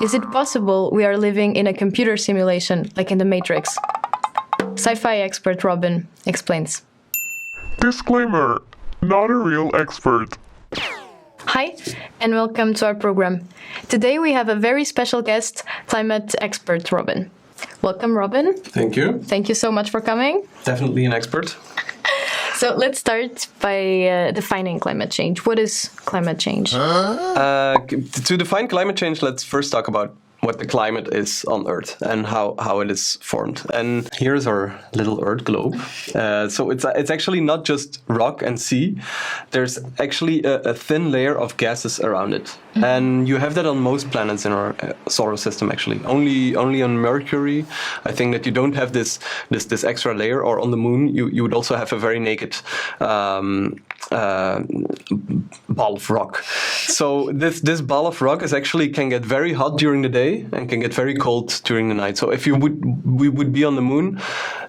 Is it possible we are living in a computer simulation, like in the Matrix? Sci-fi expert Robin explains. Disclaimer, not a real expert. Hi, and welcome to our program. Today we have a very special guest, climate expert Robin. Welcome, Robin. Thank you. Thank you so much for coming. Definitely an expert. So let's start by defining climate change. What is climate change? To define climate change, let's first talk about what the climate is on Earth and how it is formed. And here's our little Earth globe. So it's actually not just rock and sea. There's actually a thin layer of gases around it. Mm-hmm. And you have that on most planets in our solar system, actually. Only on Mercury, I think that you don't have this extra layer. Or on the Moon, you would also have a very naked ball of rock. So this ball of rock can get very hot during the day and can get very cold during the night. So if we would be on the Moon,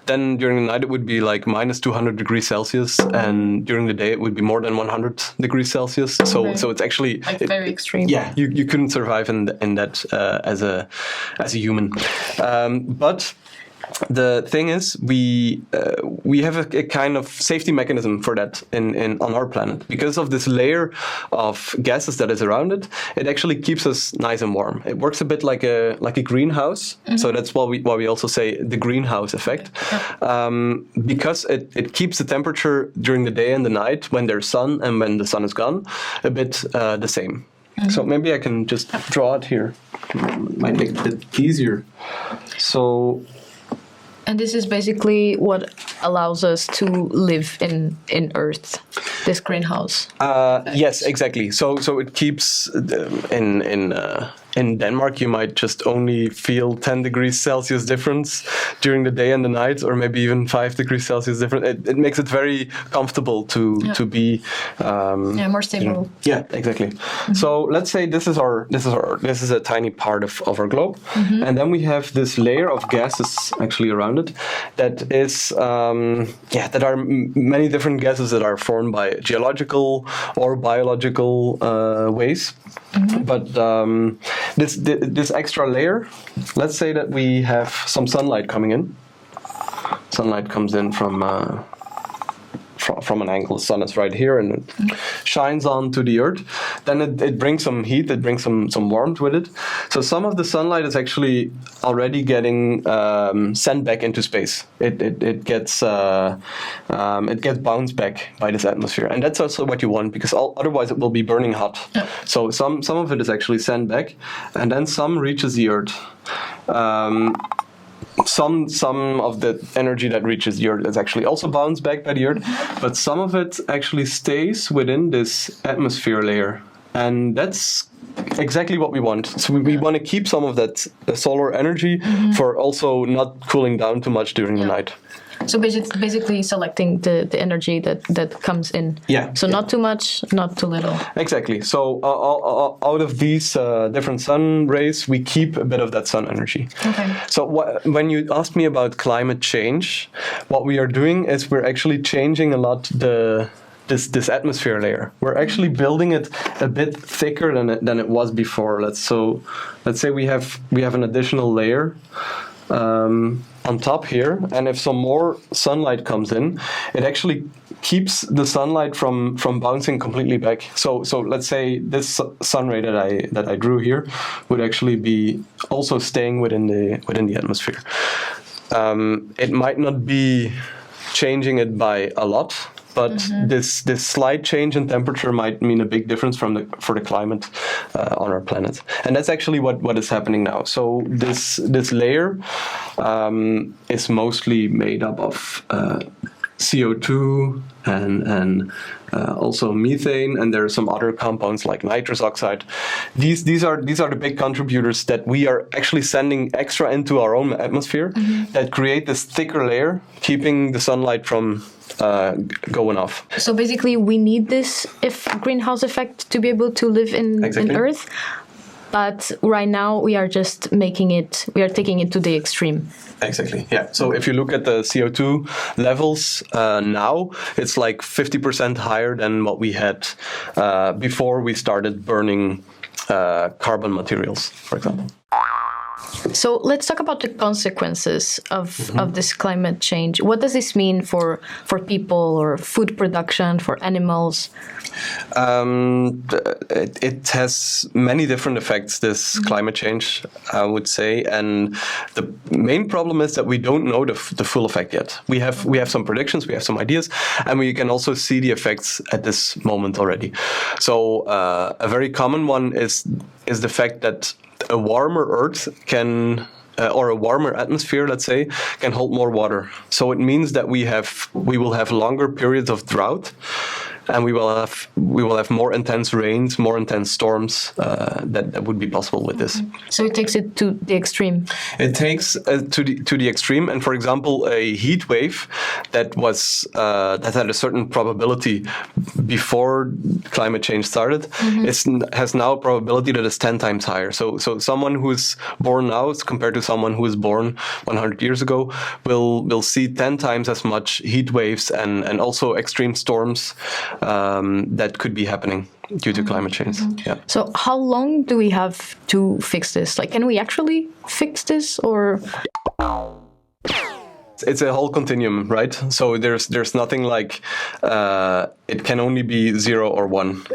then during the night it would be like minus 200 degrees Celsius, and during the day it would be more than 100 degrees Celsius. So it's actually very extreme. Yeah, you couldn't survive in that as a human, but. The thing is, we have a kind of safety mechanism for that on our planet. Because of this layer of gases that is around it, it actually keeps us nice and warm. It works a bit like a greenhouse. Mm-hmm. So that's why we also say the greenhouse effect. Because it keeps the temperature during the day and the night, when there's sun and when the sun is gone, a bit the same. Mm-hmm. So maybe I can just draw it here. Might make it a bit easier. So. And this is basically what allows us to live in Earth, this greenhouse. Yes, exactly. So it keeps in Denmark, you might just only feel 10 degrees Celsius difference during the day and the night, or maybe even 5 degrees Celsius difference. It makes it very comfortable to be more stable. Yeah, exactly. Mm-hmm. So let's say this is a tiny part of our globe, mm-hmm. and then we have this layer of gases actually around it that is that are many different gases that are formed by geological or biological ways. Mm-hmm. But this extra layer, let's say that we have some sunlight coming in. Sunlight comes in from an angle. The sun is right here and it shines onto the Earth. Then it brings some heat, it brings some warmth with it. So some of the sunlight is actually already getting sent back into space. It gets bounced back by this atmosphere, and that's also what you want, because otherwise it will be burning hot. Yeah. So some of it is actually sent back, and then some reaches the Earth. Some of the energy that reaches the Earth is actually also bounced back by the Earth, but some of it actually stays within this atmosphere layer, and that's exactly what we want. So we want to keep some of that solar energy for also not cooling down too much during the night. So basically selecting the energy that comes in. Yeah. So not too much, not too little. Exactly. So out of these different sun rays, we keep a bit of that sun energy. Okay. So when you ask me about climate change, what we are doing is we're actually changing a lot this atmosphere layer. We're actually building it a bit thicker than it was before. Let's say we have an additional layer. On top here, and if some more sunlight comes in, it actually keeps the sunlight from bouncing completely back. So let's say this sun ray that I drew here would actually be also staying within the atmosphere. It might not be changing it by a lot, but this slight change in temperature might mean a big difference for the climate on our planet, and that's actually what is happening now. So this layer is mostly made up of CO2 and also methane, and there are some other compounds like nitrous oxide. These are the big contributors that we are actually sending extra into our own atmosphere that create this thicker layer, keeping the sunlight from going off. So basically we need this greenhouse effect to be able to live in Earth, but right now we are just taking it to the extreme. Exactly, yeah. So if you look at the CO2 levels now, it's like 50% higher than what we had before we started burning carbon materials, for example. So let's talk about the consequences of this climate change. What does this mean for people or food production, for animals? It has many different effects, this climate change, I would say. And the main problem is that we don't know the full effect yet. We have some predictions, we have some ideas, and we can also see the effects at this moment already. So a very common one is the fact that a warmer Earth can, or a warmer atmosphere, let's say, can hold more water. So it means that we will have longer periods of drought, and we will have more intense rains, more intense storms that would be possible with this. So it takes it to the extreme. It takes to the extreme, and for example, a heat wave that had a certain probability before climate change started has now a probability that is 10 times higher. So someone who is born now compared to someone who is born 100 years ago will see 10 times as much heat waves and also extreme storms that could be happening due to climate change. Yeah. So how long do we have to fix this? Like, can we actually fix this, or? It's a whole continuum, right? So there's nothing like it can only be 0 or 1.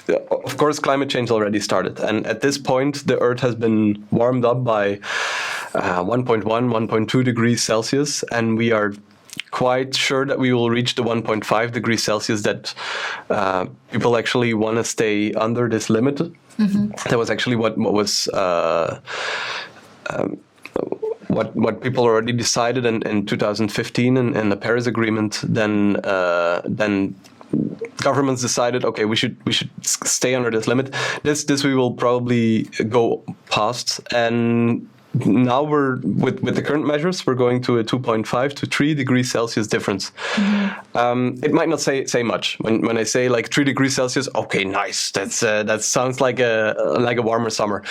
Of course, climate change already started, and at this point, the Earth has been warmed up by 1.1, 1.2 degrees Celsius, and we are quite sure that we will reach the 1.5 degrees Celsius that people actually want to stay under this limit. That was actually what people already decided in 2015 in the Paris Agreement. Then governments decided, okay, we should stay under this limit. This we will probably go past, and now we're with the current measures, we're going to a 2.5 to 3 degrees Celsius difference. It might not say much when I say like 3 degrees Celsius. Okay, nice. That sounds like a warmer summer.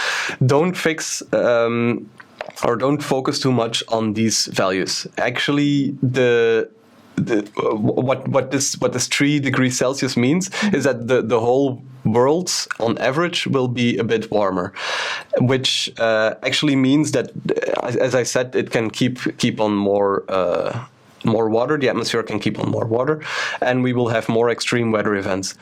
Don't fix or don't focus too much on these values. Actually, what this 3 degrees Celsius means is that the whole world on average will be a bit warmer, which actually means that, as I said, it can keep on more water. The atmosphere can keep on more water, and we will have more extreme weather events.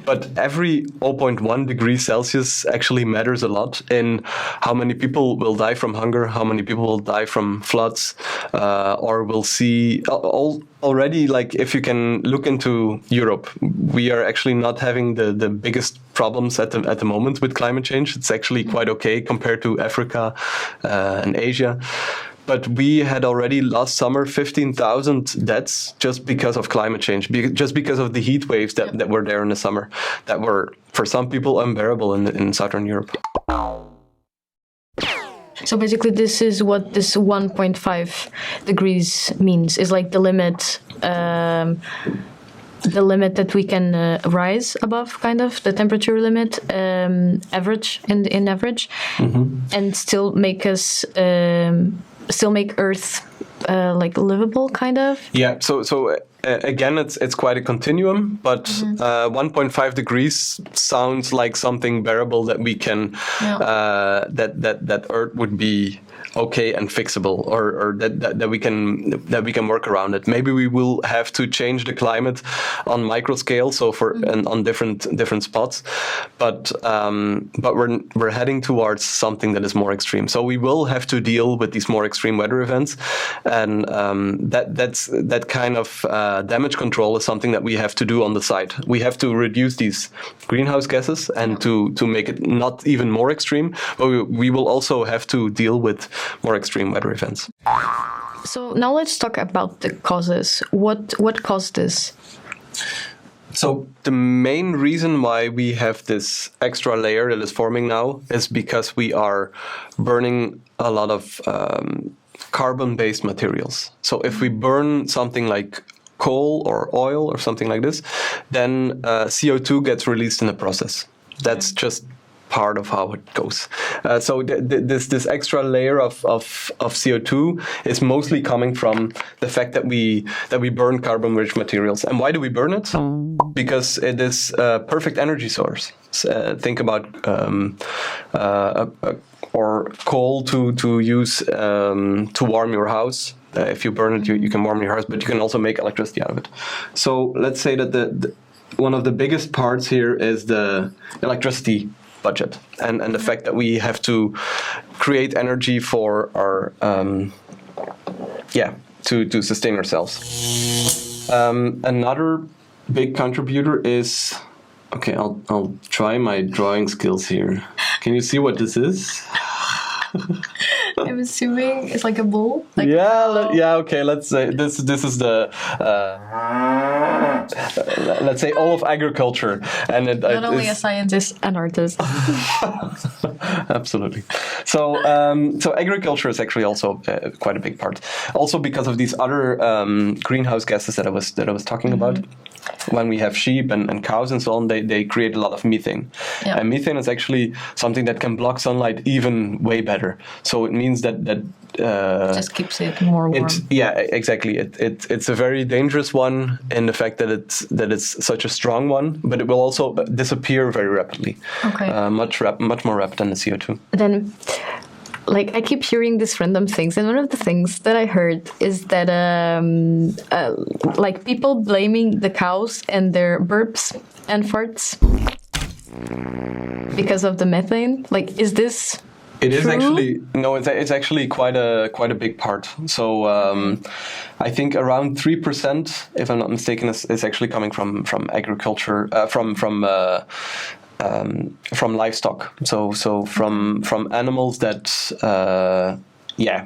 But every 0.1 degrees Celsius actually matters a lot in how many people will die from hunger, how many people will die from floods, or we'll see already, like if you can look into Europe, we are actually not having the biggest problems at the moment with climate change. It's actually quite okay compared to Africa and Asia. But we had already last summer 15,000 deaths just because of climate change, just because of the heat waves that were there in the summer, that were, for some people, unbearable in Southern Europe. So basically, this is what this 1.5 degrees means, is like the limit that we can rise above, kind of the temperature limit, average in average, and still make Earth like livable, kind of. Yeah. So again, it's quite a continuum, but 1.5 degrees sounds like something bearable that we can that Earth would be okay and fixable, or that we can work around it. Maybe we will have to change the climate on micro scale, so on different spots, but we're heading towards something that is more extreme. So we will have to deal with these more extreme weather events, and that kind of damage control is something that we have to do on the side. We have to reduce these greenhouse gases and to make it not even more extreme, but we will also have to deal with more extreme weather events. So now let's talk about the causes. What caused this? So the main reason why we have this extra layer that is forming now is because we are burning a lot of carbon-based materials. So if we burn something like coal or oil or something like this, then CO2 gets released in the process. That's just part of how it goes. So this extra layer of CO2 is mostly coming from the fact that we burn carbon-rich materials. And why do we burn it? Because it is a perfect energy source. Think about or coal to use to warm your house. If you burn it, you can warm your house, but you can also make electricity out of it. So let's say that one of the biggest parts here is the electricity budget and the fact that we have to create energy for our to sustain ourselves. Another big contributor is, okay, I'll try my drawing skills here. Can you see what this is? I'm assuming it's like a bowl. Okay. Let's say this is the let's say all of agriculture, and not only a scientist, an artist. Absolutely. So agriculture is actually also quite a big part. Also because of these other greenhouse gases that I was talking about. When we have sheep and cows and so on, they create a lot of methane. Yeah. And methane is actually something that can block sunlight even way better. So it means that just keeps it more warm. Exactly. It's a very dangerous one in the fact that it's such a strong one, but it will also disappear very rapidly. Okay. Much more rapid than the CO2. Then, like, I keep hearing these random things, and one of the things that I heard is that like people blaming the cows and their burps and farts because of the methane. Like, is this? It is actually it's actually quite a big part. So I think around 3%, if I'm not mistaken, is actually coming from agriculture, from livestock. So from animals that.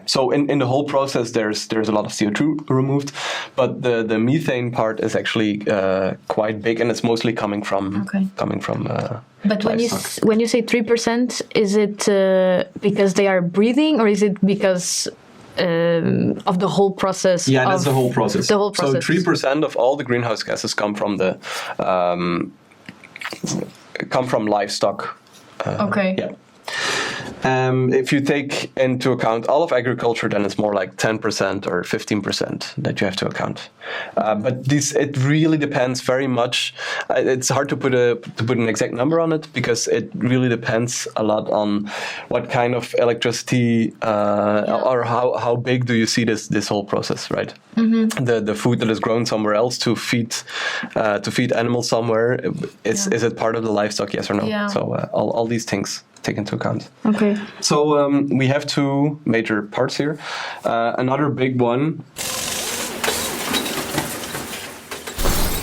So in the whole process, there's a lot of CO2 removed, but the methane part is actually quite big, and it's mostly coming from But livestock. when you say 3%, is it because they are breathing, or is it because of the whole process? Yeah, that's the whole process. The whole process. So 3% of all the greenhouse gases come from livestock. Okay. Yeah. If you take into account all of agriculture, then it's more like 10% or 15% that you have to account. But it really depends very much. It's hard to put an exact number on it because it really depends a lot on what kind of electricity or how big do you see this whole process, right? Mm-hmm. The food that is grown somewhere else to feed animals somewhere, is it part of the livestock? Yes or no? Yeah. So all these things take into account. Okay. So we have two major parts here. Another big one.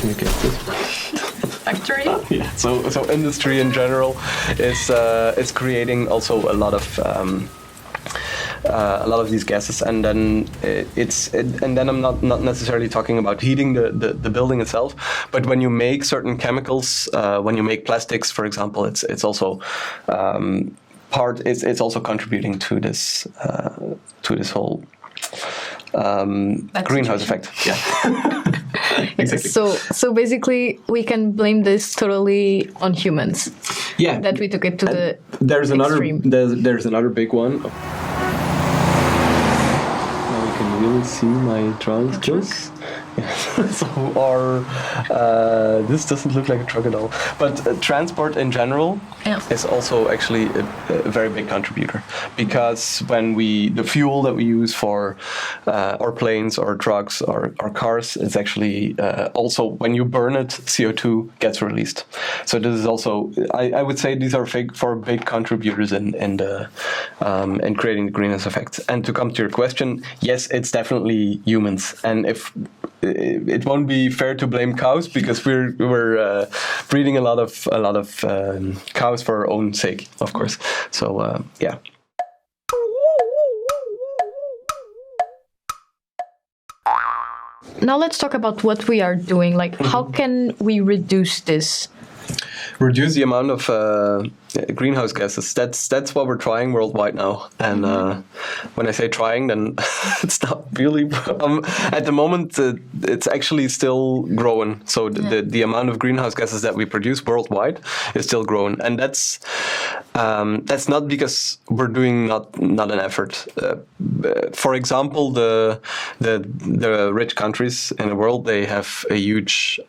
Can you get this? Factory. Yeah. So industry in general is creating also a lot of these gases, and then I'm not necessarily talking about heating the building itself, but when you make certain chemicals, when you make plastics, for example, it's also it's also contributing to this whole greenhouse effect. Yeah. Exactly. So basically, we can blame this totally on humans. Yeah. That we took it to the extreme. There's another big one. Really see my drawing skills. This doesn't look like a truck at all. But transport in general is also actually a very big contributor, because when the fuel that we use for our planes or trucks or cars, it's actually also when you burn it, CO2 gets released. So this is also, I would say, these are four big contributors in creating the greenhouse effect. And to come to your question, yes, it's definitely humans, and if it won't be fair to blame cows because we're breeding a lot of cows for our own sake, of course. So yeah. Now let's talk about what we are doing. Like, how can we reduce this? reduce the amount of greenhouse gases. That's what we're trying worldwide now. And when I say trying, then it's not really. At the moment, it's actually still growing. So the amount of greenhouse gases that we produce worldwide is still growing, and that's not because we're doing not an effort. For example, the rich countries in the world, they have a huge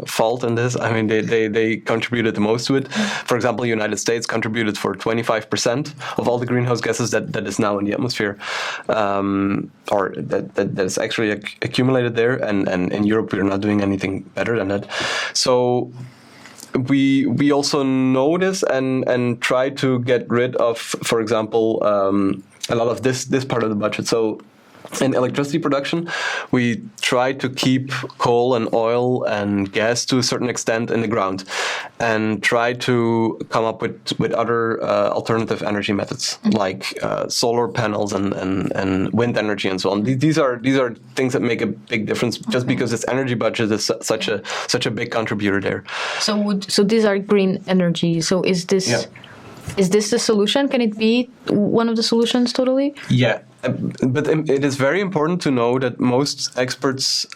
fault in this. I mean, they contributed the most to it. For example, the United States contributed for 25% of all the greenhouse gases that is now in the atmosphere, or that is actually accumulated there. And in Europe, we're not doing anything better than that. So we also know this and try to get rid of, for example, a lot of this part of the budget. So in electricity production, we try to keep coal and oil and gas to a certain extent in the ground, and try to come up with other alternative energy methods, like solar panels and wind energy and so on. These are things that make a big difference, just because its energy budget is such a big contributor there. So these are green energy. So is this? Yeah. Is this the solution? Can it be one of the solutions totally? Yeah, but it is very important to know that most experts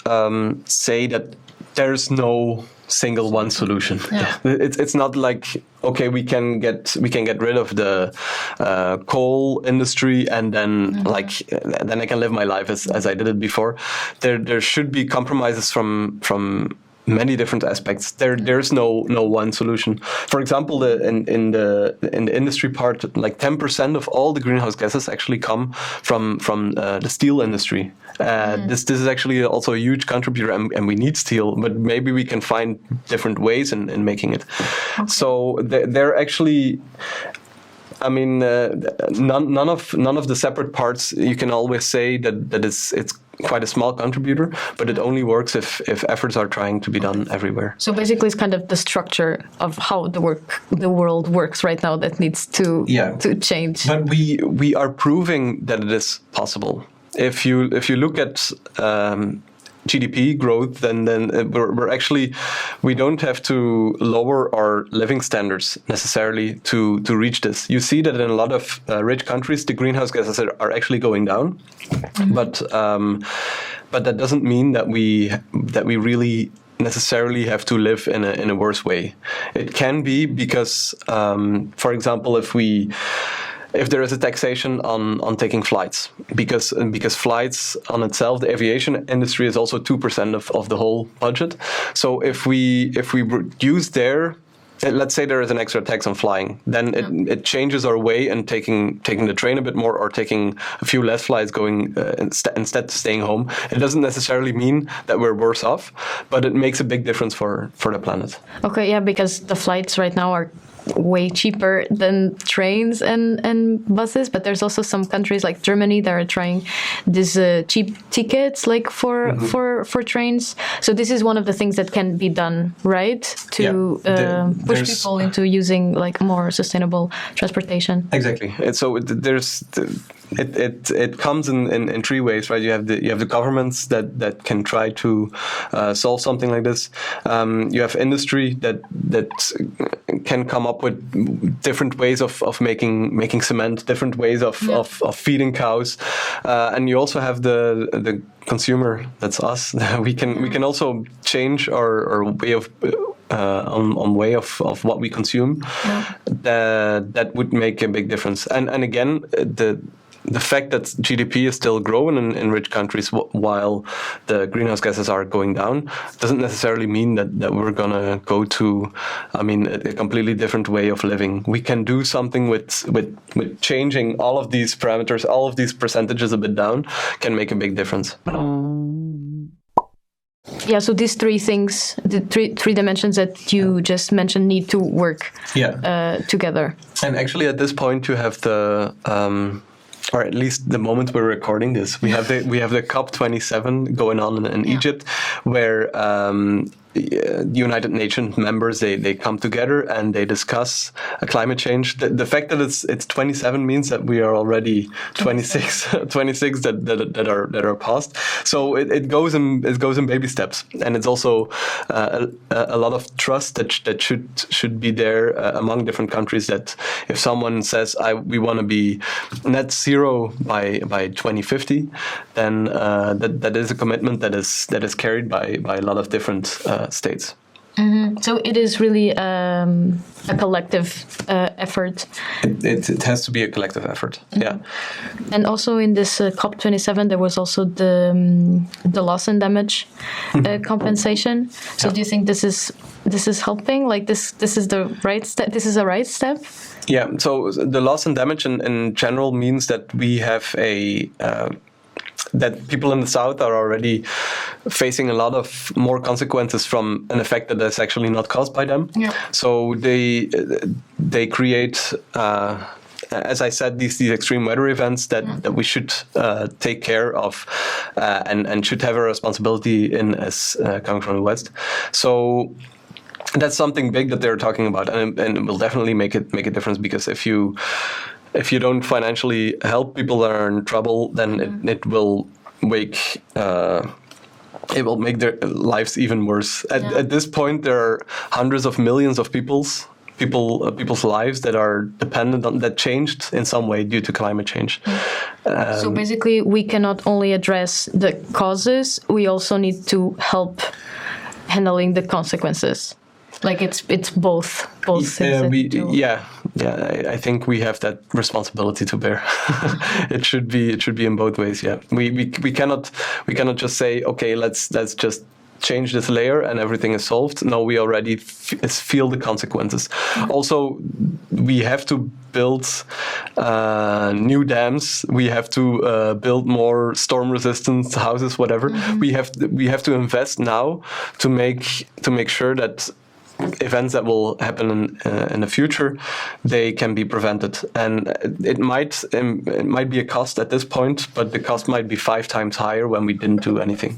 say that there's no single one solution. Yeah. It's not like, okay, we can get rid of the coal industry and then then I can live my life as I did it before. There should be compromises from many different aspects. There's no one solution. For example, in the industry part, like 10% of all the greenhouse gases actually come from the steel industry. This is actually also a huge contributor, and we need steel, but maybe we can find different ways in making it. Okay. So they're actually, I mean, none of the separate parts. You can always say that it's quite a small contributor, but it only works if efforts are trying to be done everywhere. So basically, it's kind of the structure of how the world works right now that needs to change. But we are proving that it is possible. If you look at GDP growth, then we're actually, we don't have to lower our living standards necessarily to reach this. You see that in a lot of rich countries, the greenhouse gases are actually going down, but that doesn't mean that we really necessarily have to live in a worse way. It can be because, for example, if there is a taxation on taking flights, because flights on itself, the aviation industry is also 2% of the whole budget. So if we reduce there, let's say there is an extra tax on flying, then it changes our way, and taking the train a bit more, or taking a few less flights, going instead of staying home. It doesn't necessarily mean that we're worse off, but it makes a big difference for the planet. Okay, yeah, because the flights right now are way cheaper than trains and buses, but there's also some countries like Germany that are trying these cheap tickets, like for trains. So this is one of the things that can be done, right, to push people into using like more sustainable transportation. Exactly. And so it comes in three ways, right? You have the governments that can try to solve something like this. You have industry that can come up with different ways of making cement, different ways of feeding cows, and you also have the consumer. That's us. We can also change our way of way of what we consume. That would make a big difference. And again, the fact that GDP is still growing in rich countries while the greenhouse gases are going down doesn't necessarily mean that we're going to go to, a completely different way of living. We can do something with changing all of these parameters, all of these percentages a bit down, can make a big difference. Yeah, so these three things, the three dimensions that you just mentioned, need to work together. And actually, at this point, you have the or at least the moment we're recording this, we have the COP27 going on in Egypt, where United Nations members, they come together and they discuss climate change. The fact that it's 27 means that we are already 26 that are passed. So it goes in baby steps, and it's also a lot of trust that should be there among different countries. That if someone says we want to be net zero by 2050, then that is a commitment that is carried by a lot of different states. Mm-hmm. So it is really a collective effort. It has to be a collective effort. Mm-hmm. Yeah. And also in this COP27, there was also the loss and damage compensation. So do you think this is helping? Like this is the right step. This is a right step. Yeah. So the loss and damage in general means that we have that people in the south are already facing a lot of more consequences from an effect that is actually not caused by them. Yeah. So they create, as I said, these extreme weather events that we should take care of and should have a responsibility in as coming from the West. So that's something big that they're talking about, and it will definitely make a difference, because if you don't financially help people that are in trouble, then it will make their lives even worse. At this point, there are hundreds of millions of people's lives that are dependent on that changed in some way due to climate change. So basically, we cannot only address the causes; we also need to help handling the consequences. Like it's both things. I think we have that responsibility to bear. It should be in both ways. Yeah, we cannot just say, okay, let's just change this layer and everything is solved. No, we already feel the consequences. Also, we have to build new dams. We have to build more storm-resistant houses. Whatever. Mm-hmm. We have to invest now to make sure that events that will happen in the future, they can be prevented. And it might be a cost at this point, but the cost might be 5 times higher when we didn't do anything.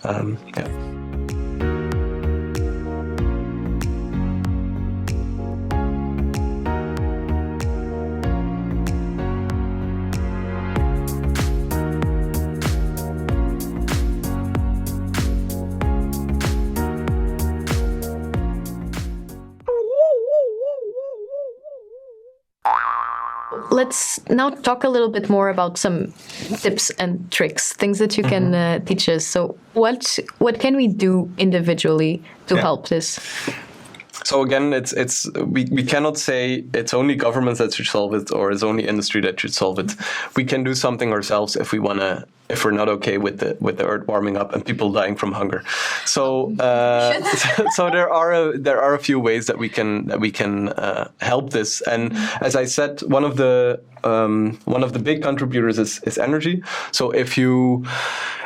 Yeah. Let's now talk a little bit more about some tips and tricks, things that you can teach us. So what can we do individually to help this? So again, we cannot say it's only governments that should solve it or it's only industry that should solve it. We can do something ourselves if we're not okay with the earth warming up and people dying from hunger. So so there are a few ways that we can help this. And as I said, one of the big contributors is energy. So if you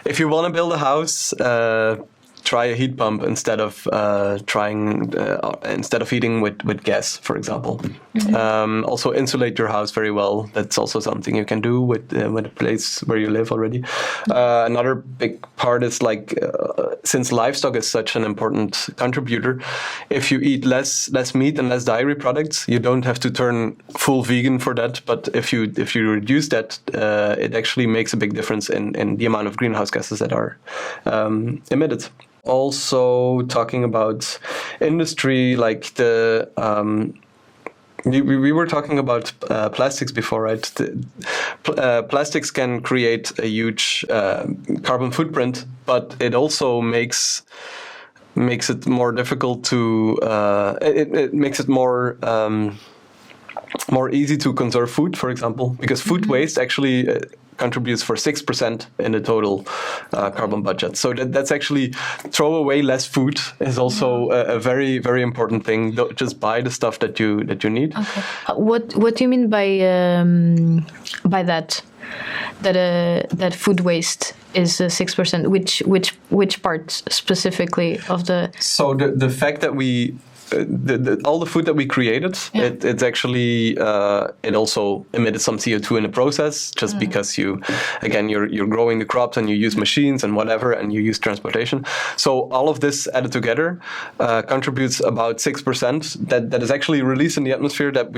want to build a house, try a heat pump instead of heating with gas, for example. Mm-hmm. Also insulate your house very well. That's also something you can do with a place where you live already. Another big part is since livestock is such an important contributor, if you eat less meat and less dairy products, you don't have to turn full vegan for that. But if you reduce that, it actually makes a big difference in the amount of greenhouse gases that are emitted. Also talking about industry, like we were talking about plastics before, right? Plastics can create a huge carbon footprint, but it also makes it more difficult to. It makes it more easy to conserve food, for example, because food waste actually contributes for 6% in the total carbon budget. So that's actually throw away less food is also a very, very important thing. Don't just buy the stuff that you need. Okay. What do you mean by that? That food waste is 6%. Which part specifically of the? So the fact that we all the food that we created, it's actually it also emitted some CO2 in the process, just because you're growing the crops and you use machines and whatever, and you use transportation. So all of this added together contributes about 6% that is actually released in the atmosphere that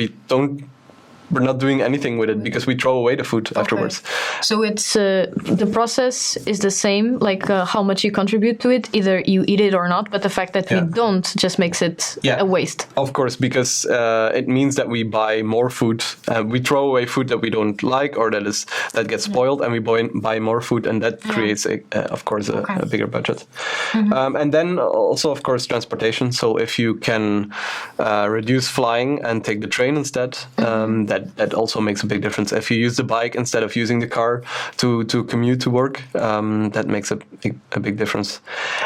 we're not doing anything with it because we throw away the food afterwards. So it's the process is the same, like how much you contribute to it, either you eat it or not, but the fact that we don't just makes it a waste. Of course, because it means that we buy more food. We throw away food that we don't like or that gets spoiled, and we buy more food, and that creates, of course, a bigger budget. And then also, of course, transportation. So if you can reduce flying and take the train instead, that also makes a big difference. If you use the bike instead of using the car to commute to work, that makes a big difference.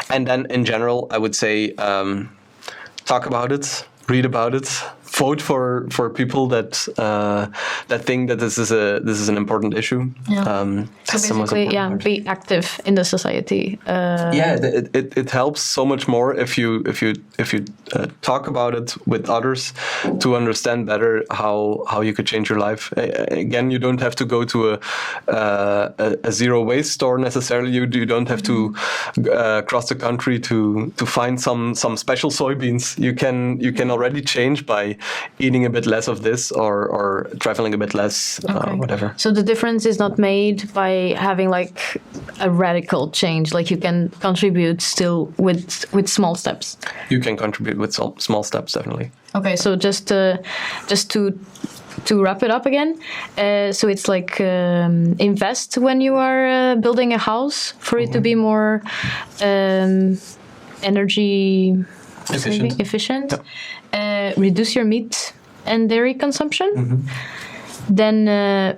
And then in general, I would say talk about it, read about it, vote for people that think that this is an important issue. So basically, be active in the society. It helps so much more if you talk about it with others to understand better how you could change your life. Again, you don't have to go to a zero waste store necessarily. You don't have to cross the country to find some special soybeans. You can already change by eating a bit less of this or traveling a bit less, whatever. So the difference is not made by having like a radical change. Like you can contribute still with small steps. You can contribute with small steps, definitely. Okay, so just to wrap it up again, so it's like invest when you are building a house for it to be more energy efficient. Reduce your meat and dairy consumption. Then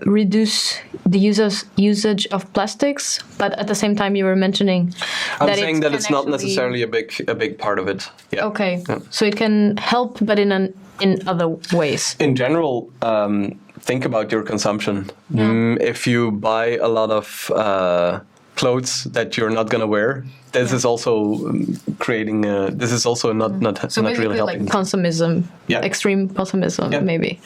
reduce the usage of plastics, but at the same time you were mentioning I'm saying that it's not necessarily a big part of it. So it can help, but in other ways. In general, think about your consumption. If you buy a lot of clothes that you're not going to wear, this is also creating. This is also not really helping. Like consumism, extreme consumism, maybe.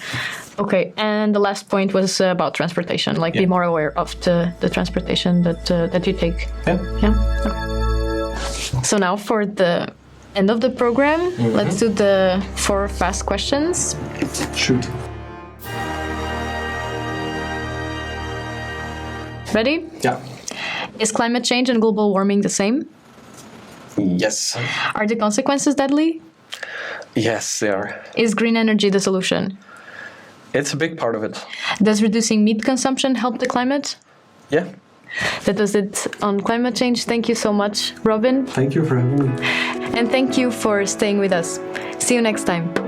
Okay, and the last point was about transportation. Like, be more aware of the transportation that you take. So now for the end of the program, let's do the 4 fast questions. Shoot. Ready? Yeah. Is climate change and global warming the same? Yes. Are the consequences deadly? Yes, they are. Is green energy the solution? It's a big part of it. Does reducing meat consumption help the climate? Yeah. That was it on climate change. Thank you so much, Robin. Thank you for having me. And thank you for staying with us. See you next time.